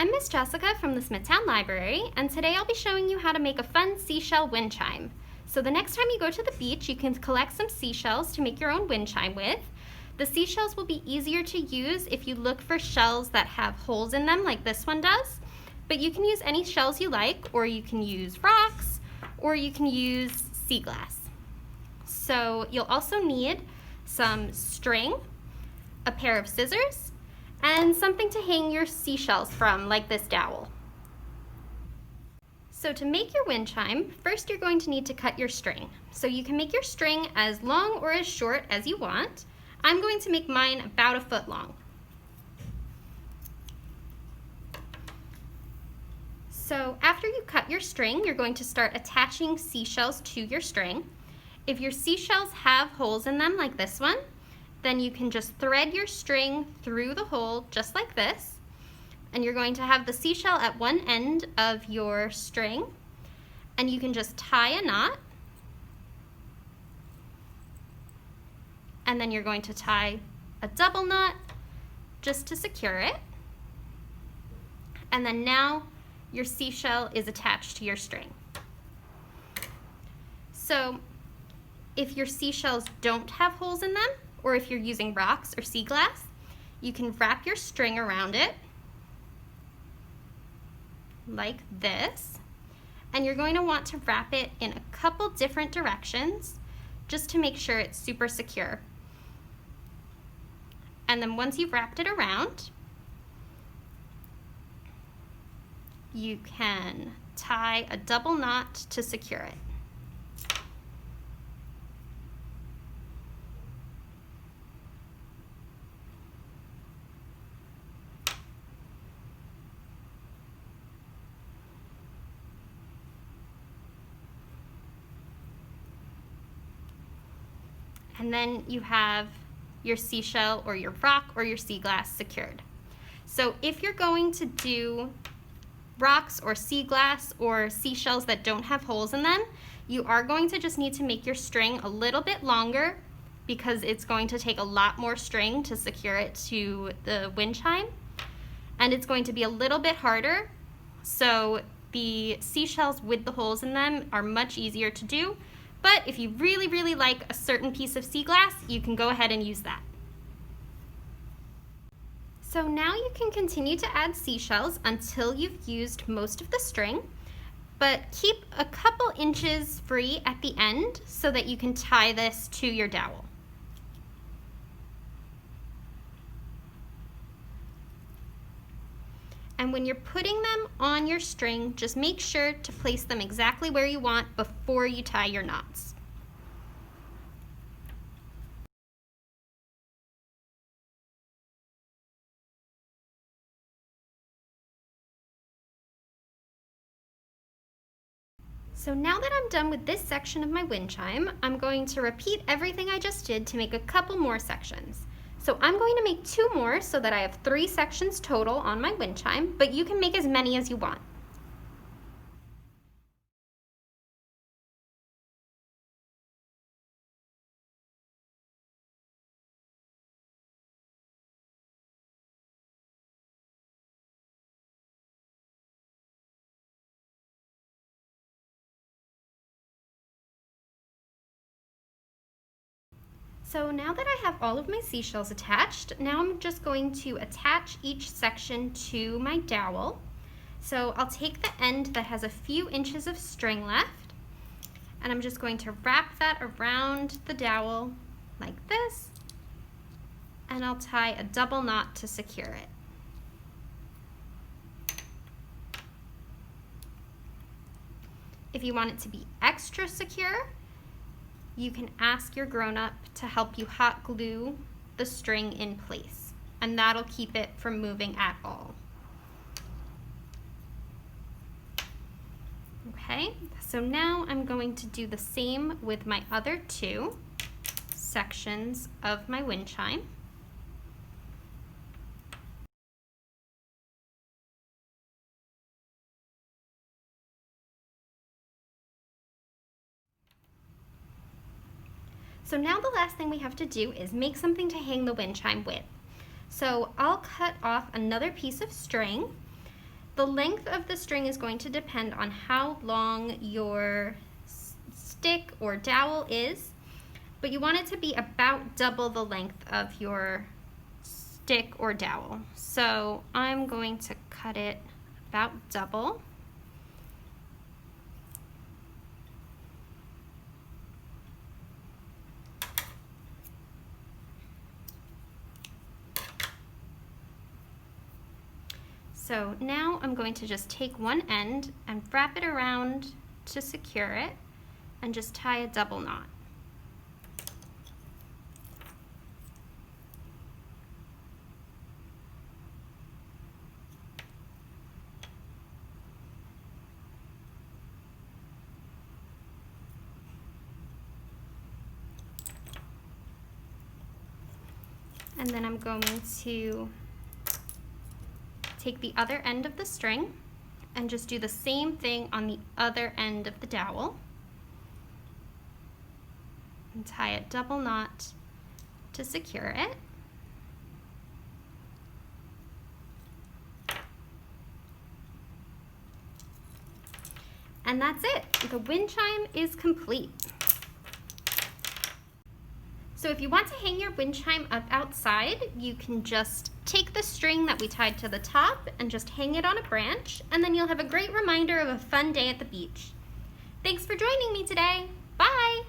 I'm Miss Jessica from the Smithtown Library, and today I'll be showing you how to make a fun seashell wind chime. So the next time you go to the beach, you can collect some seashells to make your own wind chime with. The seashells will be easier to use if you look for shells that have holes in them like this one does, but you can use any shells you like, or you can use rocks, or you can use sea glass. So you'll also need some string, a pair of scissors, and something to hang your seashells from, like this dowel. So to make your wind chime, first you're going to need to cut your string. So you can make your string as long or as short as you want. I'm going to make mine about 1 foot long. So after you cut your string, you're going to start attaching seashells to your string. If your seashells have holes in them like this one, then you can just thread your string through the hole just like this, and you're going to have the seashell at one end of your string, and you can just tie a knot, and then you're going to tie a double knot just to secure it, and then now your seashell is attached to your string. So if your seashells don't have holes in them, or if you're using rocks or sea glass, you can wrap your string around it like this, and you're going to want to wrap it in a couple different directions just to make sure it's super secure. And then once you've wrapped it around, you can tie a double knot to secure it. And then you have your seashell or your rock or your sea glass secured. So if you're going to do rocks or sea glass or seashells that don't have holes in them, you are going to just need to make your string a little bit longer because it's going to take a lot more string to secure it to the wind chime, and it's going to be a little bit harder. So the seashells with the holes in them are much easier to do. But if you really, really like a certain piece of sea glass, you can go ahead and use that. So now you can continue to add seashells until you've used most of the string, but keep a couple inches free at the end so that you can tie this to your dowel. And when you're putting them on your string, just make sure to place them exactly where you want before you tie your knots. So now that I'm done with this section of my wind chime, I'm going to repeat everything I just did to make a couple more sections. So I'm going to make 2 more so that I have 3 sections total on my wind chime, but you can make as many as you want. So now that I have all of my seashells attached, now I'm just going to attach each section to my dowel. So I'll take the end that has a few inches of string left, and I'm just going to wrap that around the dowel like this, and I'll tie a double knot to secure it. If you want it to be extra secure, you can ask your grown-up to help you hot glue the string in place, and that'll keep it from moving at all. Okay, so now I'm going to do the same with my other 2 sections of my wind chime. So now the last thing we have to do is make something to hang the wind chime with. So I'll cut off another piece of string, The length of the string is going to depend on how long your stick or dowel is, but you want it to be about double the length of your stick or dowel. So I'm going to cut it about double. So now I'm going to just take one end and wrap it around to secure it and just tie a double knot. And then I'm going to take the other end of the string and just do the same thing on the other end of the dowel and tie a double knot to secure it. And that's it. The wind chime is complete. So if you want to hang your wind chime up outside, you can just take the string that we tied to the top and just hang it on a branch, and then you'll have a great reminder of a fun day at the beach. Thanks for joining me today. Bye!